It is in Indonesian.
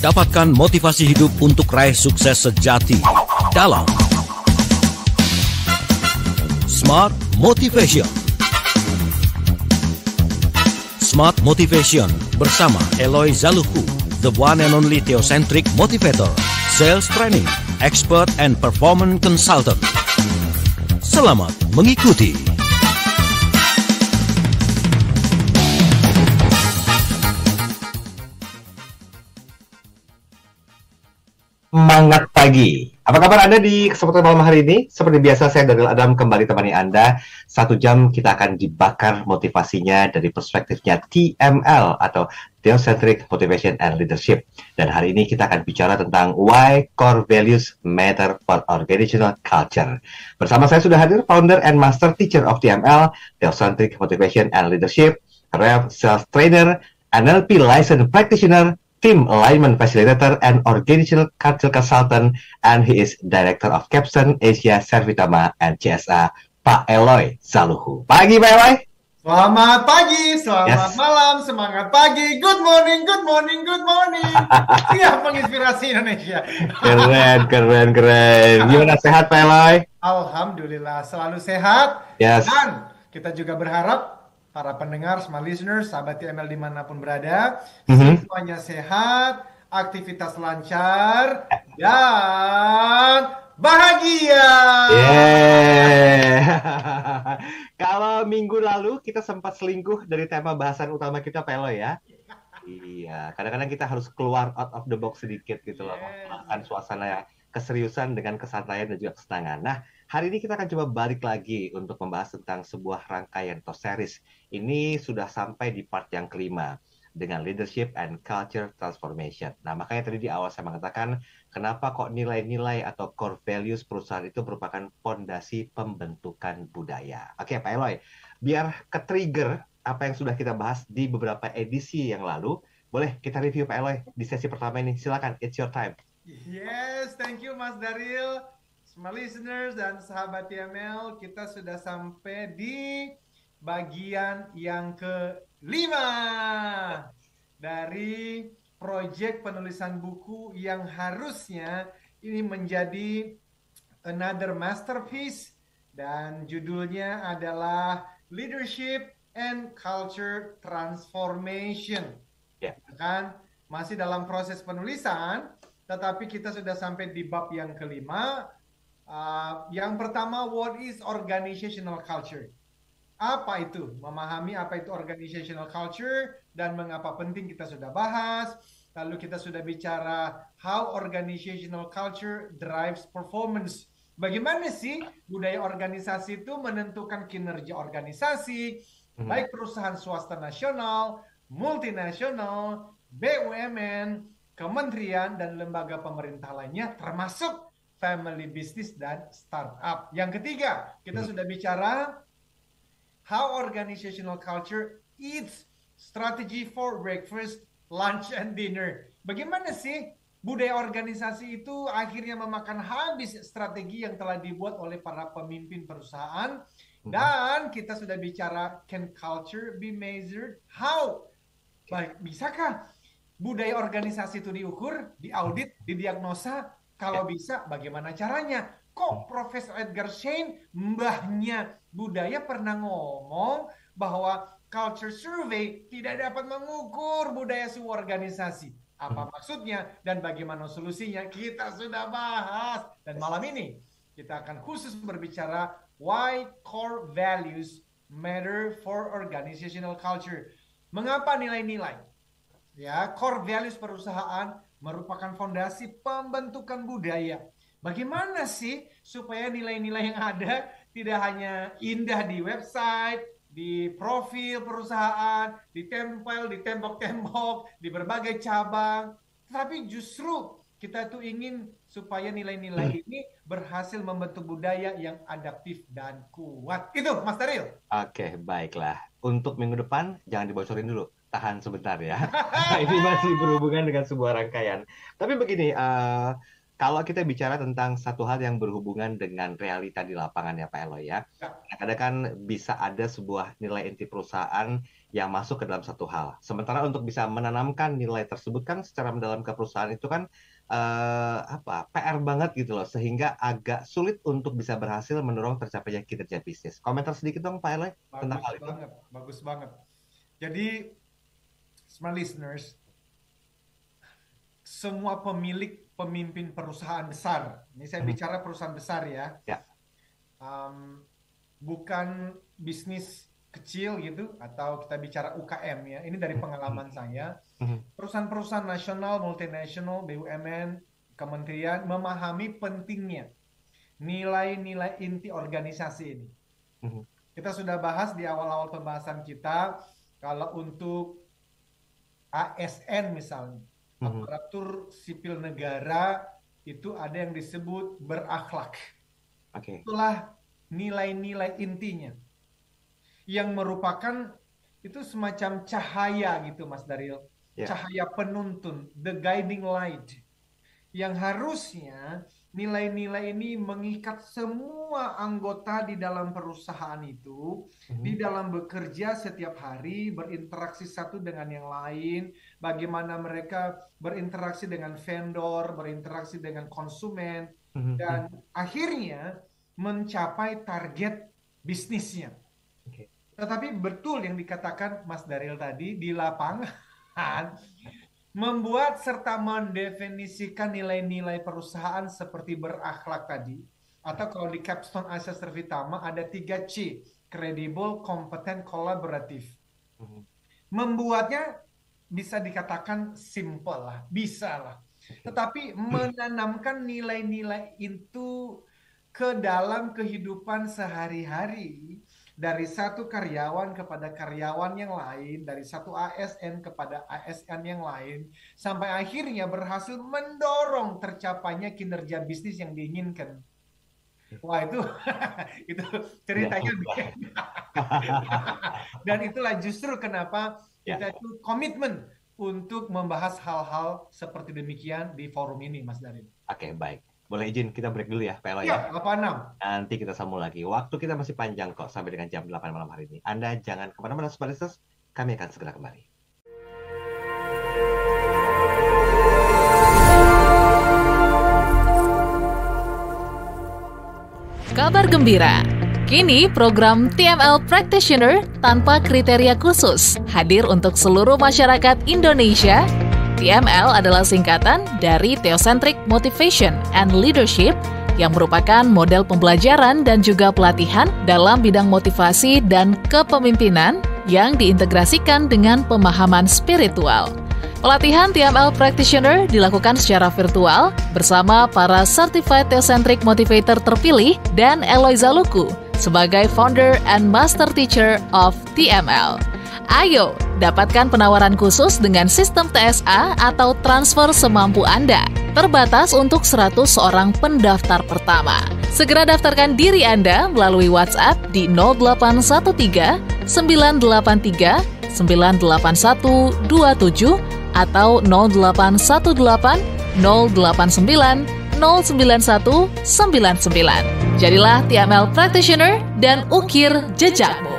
Dapatkan motivasi hidup untuk raih sukses sejati dalam Smart Motivation. Smart Motivation bersama Eloy Zaluhu, the one and only theocentric motivator, sales training, expert and performance consultant. Selamat mengikuti. Semangat pagi. Apa kabar Anda di kesempatan malam hari ini? Seperti biasa, saya Daryl Adam kembali temani Anda. 1 jam kita akan dibakar motivasinya dari perspektifnya TML atau Theocentric Motivation and Leadership. Dan hari ini kita akan bicara tentang why core values matter for organizational culture. Bersama saya sudah hadir founder and master teacher of TML, Theocentric Motivation and Leadership, Rev Sales Trainer, NLP Licensed Practitioner, Team Alignment Facilitator and Organizational Culture Consultant, and he is Director of Capstone Asia Servitama and CSA, Pak Eloy Zaluhu. Pagi Pak Eloy. Selamat pagi, selamat malam, semangat pagi, good morning, good morning, good morning. Siap menginspirasi Indonesia. Keren. Gimana, sehat Pak Eloy? Alhamdulillah, selalu sehat. Yes. Dan kita juga berharap para pendengar, smart listeners, sahabat TML dimanapun berada, semuanya sehat, aktivitas lancar, dan bahagia. Kalau minggu lalu kita sempat selingkuh dari tema bahasan utama kita, Pak Eloy ya. Iya, kadang-kadang kita harus keluar out of the box sedikit gitu loh, menghilangkan suasana keseriusan dengan kesantaian dan juga kesenangan. Nah, hari ini kita akan coba balik lagi untuk membahas tentang sebuah rangkaian atau series. Ini sudah sampai di part yang kelima dengan Leadership and Culture Transformation. Nah, makanya tadi di awal saya mengatakan kenapa kok nilai-nilai atau core values perusahaan itu merupakan fondasi pembentukan budaya. Oke, Pak Eloy, biar ke-trigger apa yang sudah kita bahas di beberapa edisi yang lalu, boleh kita review Pak Eloy di sesi pertama ini. Silakan, it's your time. Yes, thank you Mas Daryl. Smart listeners dan sahabat TML, kita sudah sampai di bagian yang kelima dari proyek penulisan buku yang harusnya ini menjadi another masterpiece, dan judulnya adalah Leadership and Culture Transformation. Kan masih dalam proses penulisan, tetapi kita sudah sampai di bab yang kelima. Yang pertama, what is organizational culture? Apa itu? Memahami apa itu organizational culture dan mengapa penting kita sudah bahas. Lalu kita sudah bicara how organizational culture drives performance. Bagaimana sih budaya organisasi itu menentukan kinerja organisasi, baik perusahaan swasta nasional, multinasional, BUMN, kementerian, dan lembaga pemerintah lainnya, termasuk family business dan startup. Yang ketiga, kita sudah bicara how organizational culture eats strategy for breakfast, lunch, and dinner. Bagaimana sih budaya organisasi itu akhirnya memakan habis strategi yang telah dibuat oleh para pemimpin perusahaan. Dan kita sudah bicara can culture be measured? How? Baik, bisakah budaya organisasi itu diukur, diaudit, didiagnosa? Kalau bisa, bagaimana caranya? Kok Profesor Edgar Schein, mbahnya budaya, pernah ngomong bahwa culture survey tidak dapat mengukur budaya sebuah organisasi. Apa maksudnya dan bagaimana solusinya? Kita sudah bahas. Dan malam ini kita akan khusus berbicara why core values matter for organizational culture. Mengapa nilai-nilai? Ya, core values perusahaan merupakan fondasi pembentukan budaya. Bagaimana sih supaya nilai-nilai yang ada tidak hanya indah di website, di profil perusahaan, ditempel di tembok-tembok, di berbagai cabang, tapi justru kita tuh ingin supaya nilai-nilai ini berhasil membentuk budaya yang adaptif dan kuat. Itu Mas Daryl. Oke, baiklah. Untuk minggu depan jangan dibocorin dulu. Tahan sebentar ya. Ini masih berhubungan dengan sebuah rangkaian. Tapi begini, kalau kita bicara tentang satu hal yang berhubungan dengan realita di lapangan ya Pak Eloy ya. Kadang-kadang kan bisa ada sebuah nilai inti perusahaan yang masuk ke dalam satu hal. Sementara untuk bisa menanamkan nilai tersebut kan secara mendalam ke perusahaan itu kan PR banget gitu loh, sehingga agak sulit untuk bisa berhasil mendorong tercapainya kinerja bisnis. Komentar sedikit dong Pak Eloy tentang hal itu. Bagus banget. Jadi smart listeners, semua pemimpin perusahaan besar, ini saya bicara perusahaan besar ya. Bukan bisnis kecil gitu, atau kita bicara UKM ya. Ini dari pengalaman saya. Perusahaan-perusahaan nasional, multinasional, BUMN, kementerian memahami pentingnya nilai-nilai inti organisasi ini. Kita sudah bahas di awal-awal pembahasan kita, kalau untuk ASN misalnya, aparatur sipil negara, itu ada yang disebut berakhlak. Itulah nilai-nilai intinya, yang merupakan itu semacam cahaya gitu Mas Daryl, cahaya penuntun, the guiding light, yang harusnya nilai-nilai ini mengikat semua anggota di dalam perusahaan itu, di dalam bekerja setiap hari, berinteraksi satu dengan yang lain, bagaimana mereka berinteraksi dengan vendor, berinteraksi dengan konsumen, dan akhirnya mencapai target bisnisnya. Tetapi betul yang dikatakan Mas Daryl tadi, di lapangan membuat serta mendefinisikan nilai-nilai perusahaan seperti berakhlak tadi, atau kalau di capstone Asia Servitama ada 3C, credible, kompeten, kolaboratif. Membuatnya bisa dikatakan simple lah, bisa lah. Tetapi menanamkan nilai-nilai itu ke dalam kehidupan sehari-hari, dari satu karyawan kepada karyawan yang lain, dari satu ASN kepada ASN yang lain, sampai akhirnya berhasil mendorong tercapainya kinerja bisnis yang diinginkan. Wah, itu ceritanya. Dan itulah justru kenapa kita itu komitmen untuk membahas hal-hal seperti demikian di forum ini, Mas Daryl. Oke, baik. Boleh izin kita break dulu ya, Pak Eloy ya? 86. Nanti kita sambung lagi. Waktu kita masih panjang kok, sampai dengan jam 8 malam hari ini. Anda jangan kemana-mana, Smart Listeners. Kami akan segera kembali. Kabar gembira. Kini program TML Practitioner tanpa kriteria khusus hadir untuk seluruh masyarakat Indonesia. TML adalah singkatan dari Theocentric Motivation and Leadership, yang merupakan model pembelajaran dan juga pelatihan dalam bidang motivasi dan kepemimpinan yang diintegrasikan dengan pemahaman spiritual. Pelatihan TML Practitioner dilakukan secara virtual bersama para Certified Theocentric Motivator terpilih dan Eloy Zalukhu sebagai Founder and Master Teacher of TML. Ayo, dapatkan penawaran khusus dengan sistem TSA atau transfer semampu Anda. Terbatas untuk 100 orang pendaftar pertama. Segera daftarkan diri Anda melalui WhatsApp di 0813 983 98127 atau 0818 089 09199. Jadilah TML Practitioner dan ukir jejakmu.